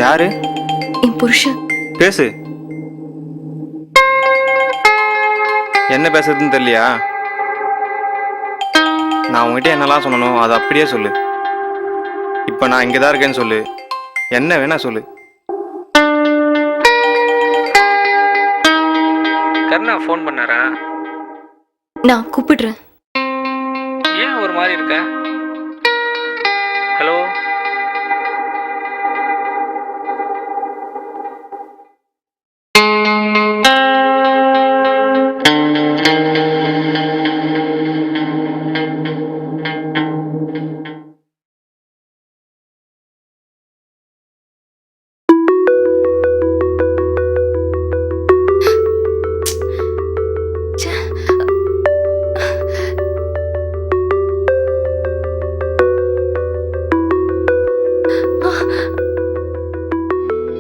யாரு? என் புருஷன். பேசு. என்ன பேசுறதுன்னு தெரியலையா? நான் உங்ககிட்ட என்னெல்லாம் சொல்லணும் அதை அப்படியே சொல்லு. இப்போ நான் இங்கே தான் இருக்கேன்னு சொல்லு. என்ன வேணா சொல்லு. கருணா ஃபோன் பண்ணாரா? நான் கூப்பிடுறேன். ஏன் ஒரு மாதிரி இருக்க? ஹலோ.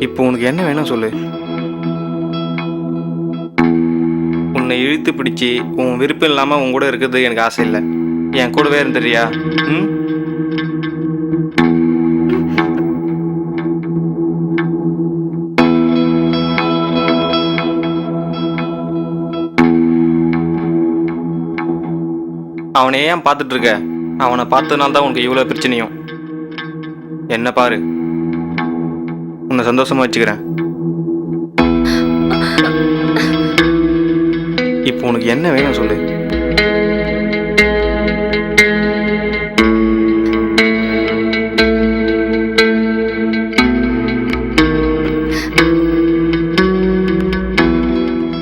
இப்போ உனக்கு என்ன வேணும் சொல்லு. உன்னை இழுத்து பிடிச்சி உன் விருப்பம் இல்லாமல் உன் கூட இருக்கிறது எனக்கு ஆசை இல்லை. என் கூடவே இருந்துறியா? ம். அவனை ஏன் பார்த்துட்டு இருக்க? அவனை பார்த்ததுனால தான் உனக்கு இவ்வளோ பிரச்சனையும். என்ன பாரு, உன்னை சந்தோஷமா வச்சுக்கிறேன். இப்போ உனக்கு என்ன வேணும் சொல்லு.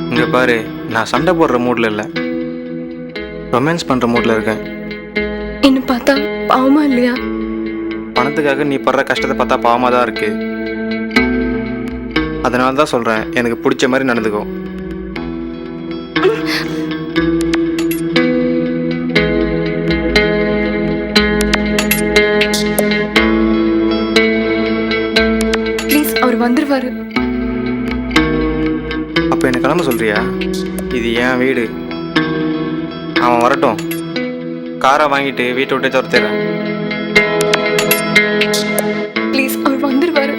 இங்க பாரு, நான் சண்டை போடுற மூட்ல இல்லை, ரொமான்ஸ் பண்ற மூட்ல இருக்கேன். என்ன பார்த்தா பாவமா இல்லையா? பணத்துக்காக நீ படுற கஷ்டத்தை பார்த்தா பாவமா தான் இருக்கு. அதனால தான் சொல்றேன், எனக்கு பிடிச்ச மாதிரி நடந்துக்கோ. ப்ளீஸ், அவர் வந்துருவாரு. அப்ப என்ன கிளம்ப சொல்றியா? இது என் வீடு. அவன் வரட்டும், காரை வாங்கிட்டு வீட்டை விட்டே துரத்திடுறேன். ப்ளீஸ், அவர் வந்துருவாரு.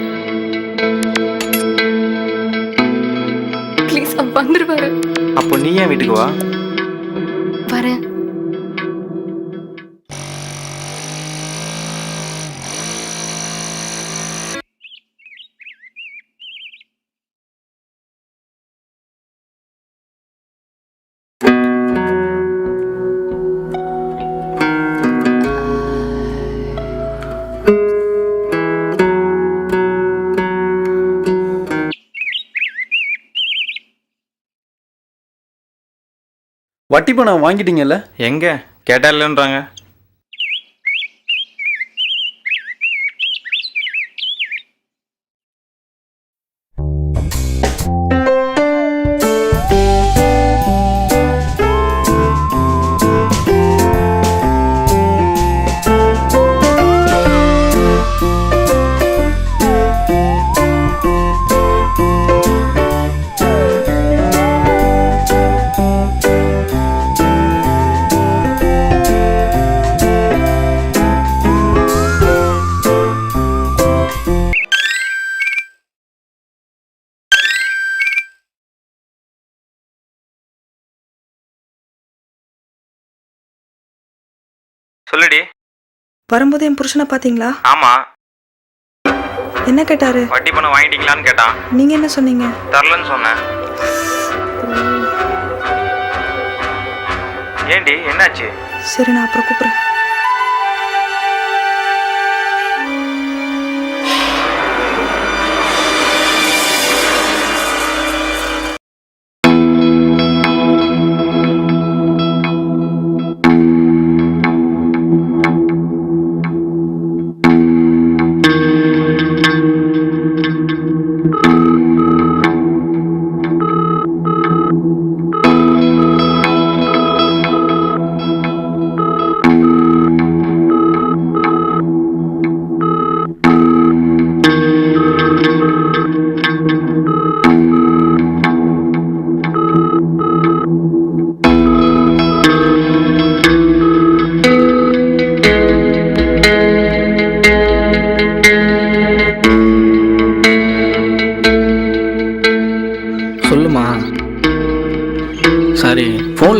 ப்ளீஸ், அவர் வந்துருவாரு. அப்போ நீ ஏன் வீட்டுக்கு வா. வரேன். வட்டி பணம் வாங்கிட்டீங்கல்ல? எங்க கேட்டா இல்லைன்றாங்க. சொல்லுடி. வரும்போது என் புருஷனை பாத்தீங்களா? ஆமா. என்ன கேட்டாரு? வட்டி பணம் வாங்கிட்டீங்களான்னு கேட்டான். நீங்க என்ன சொன்னீங்க? தரலன்னு சொன்னேன். ஏண்டி, என்னாச்சு? சரி, நான் அப்புறம் கூப்பிடுறேன்.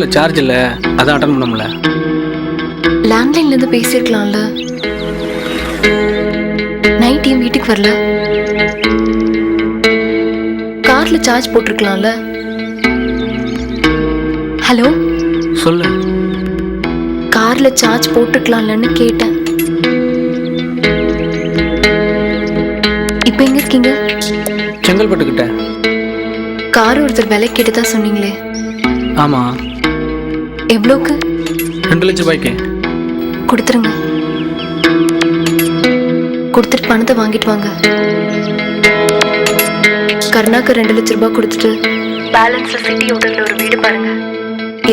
ஃபோனில் சார்ஜ் இல்லை, அதான் அட்டன் பண்ண முடியல. லேண்ட்லைன்லேருந்து பேசியிருக்கலாம்ல. நைட் ஏன் வீட்டுக்கு வரல? காரில் சார்ஜ் போட்டிருக்கலாம்ல. ஹலோ, சொல்லு. காரில் சார்ஜ் போட்டிருக்கலாம்லன்னு கேட்டேன். இப்போ எங்கே இருக்கீங்க? செங்கல்பட்டுக்கிட்ட. கார் ஒருத்தர் விலை கேட்டு தான் சொன்னீங்களே, ஆமாம். எவ்வளோக்கு? 2 லட்ச ரூபாய்க்கு. கொடுத்துருங்க. கொடுத்துட்டு பணத்தை வாங்கிட்டு வாங்க. கருணாக்கு 2 லட்ச ரூபாய் கொடுத்துட்டு பேலன்ஸ்ல சிட்டி ஹோட்டல்ல ஒரு வீடு பாருங்க.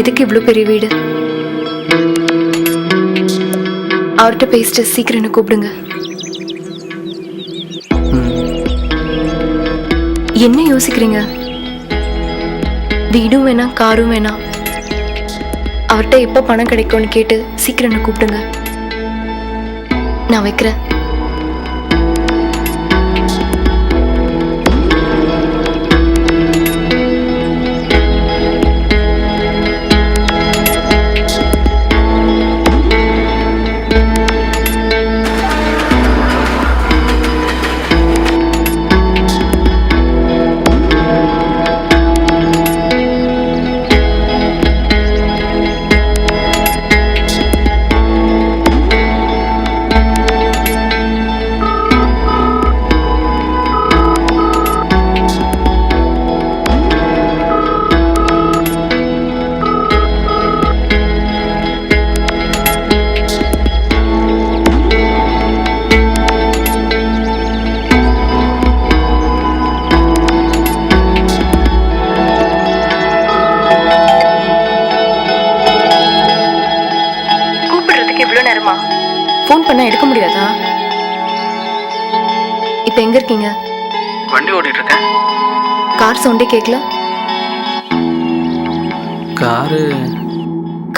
எதுக்கு இவ்வளோ பெரிய வீடு? அவர்கிட்ட பேசிட்டு சீக்கிரம் என்ன கூப்பிடுங்க. என்ன யோசிக்கிறீங்க? வீடும் வேணாம், காரும் வேணாம். அவர்கிட்ட எப்போ பணம் கிடைக்கும்னு கேட்டு சீக்கிரம் என்ன கூப்பிடுங்க. நான் வைக்கிறேன். ஃபோன் பண்ணா எடுக்க முடியாதா? இப்போ எங்க இருக்கீங்க? வண்டி ஓட்டிட்டு இருக்கேன். கார் சவுண்டே கேட்கல.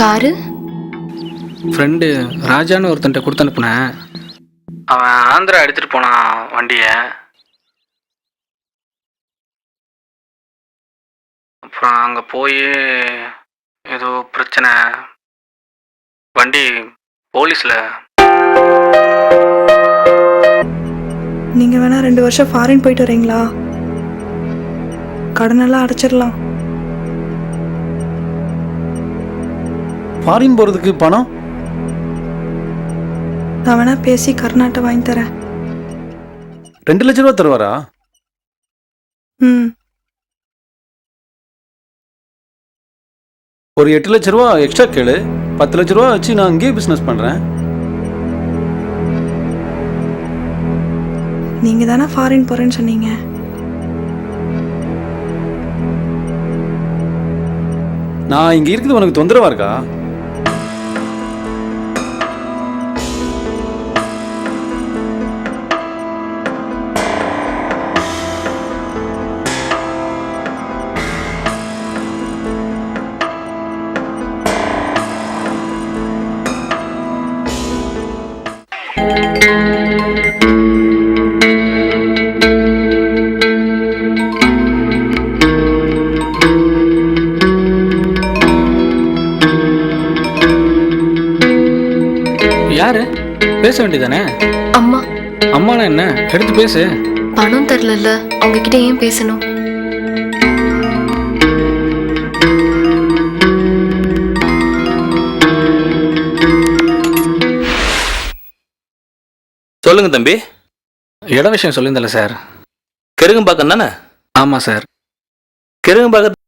காரு ஃப்ரெண்டு ராஜான்னு ஒருத்தன்ட்ட கொடுத்து அனுப்புனேன். அவன் ஆந்திரா எடுத்துட்டு போனான் வண்டியை. அப்புறம் அங்கே போய் ஏதோ பிரச்சனை, வண்டி போலீஸில். நீங்க வேணா 2 வருஷம் ஃபாரின் போயிட்டு வரீங்களா? கடனெல்லாம் அடைச்சிடலாம். ஃபாரின் போகிறதுக்கு பணம்? நான் வேணா பேசி கர்நாட்டை வாங்கி தரேன். 2 லட்ச ரூபா தருவாரா? ம், ஒரு 8 லட்ச ரூபா எக்ஸ்ட்ரா கேளு. 10 லட்ச ரூபா வச்சு நான் அங்கேயே பிஸ்னஸ் பண்ணுறேன். நீங்க தானே ஃபாரின் போறேன்னு சொன்னீங்க. நான் இங்கே இருக்குது உனக்கு தொந்தரவா இருக்கா? யாரு? பேச வேண்டியதானே? அம்மா. அம்மானா என்ன? எடுத்து பேசு. பணம் தரல, அவங்க கிட்ட ஏன் பேசணும்? சொல்லுங்க தம்பி. இட விஷயம் சொல்லியிருந்தல சார். கெருகம்பாக்கம் தானே? ஆமாம் சார். கெருகம்பாக்கம்.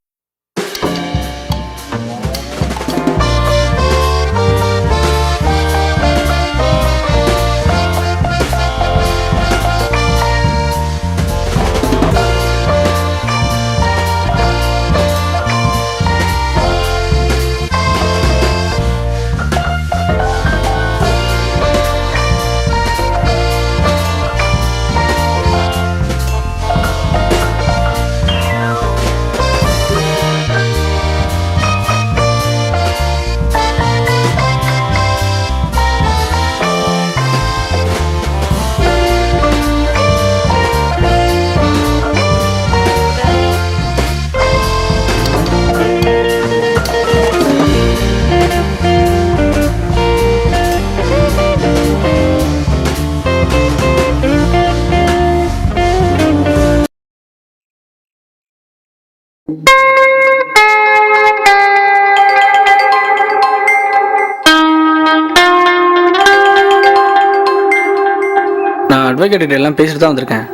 நான் அட்வொகேட் எல்லாம் பேசிட்டு தான் வந்திருக்கேன்.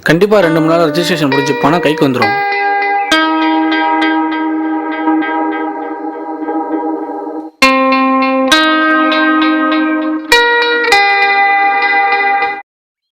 கண்டிப்பாக 2 மணி நேரம் ரெஜிஸ்ட்ரேஷன் முடிஞ்சு பணம் கைக்கு வந்துடும்.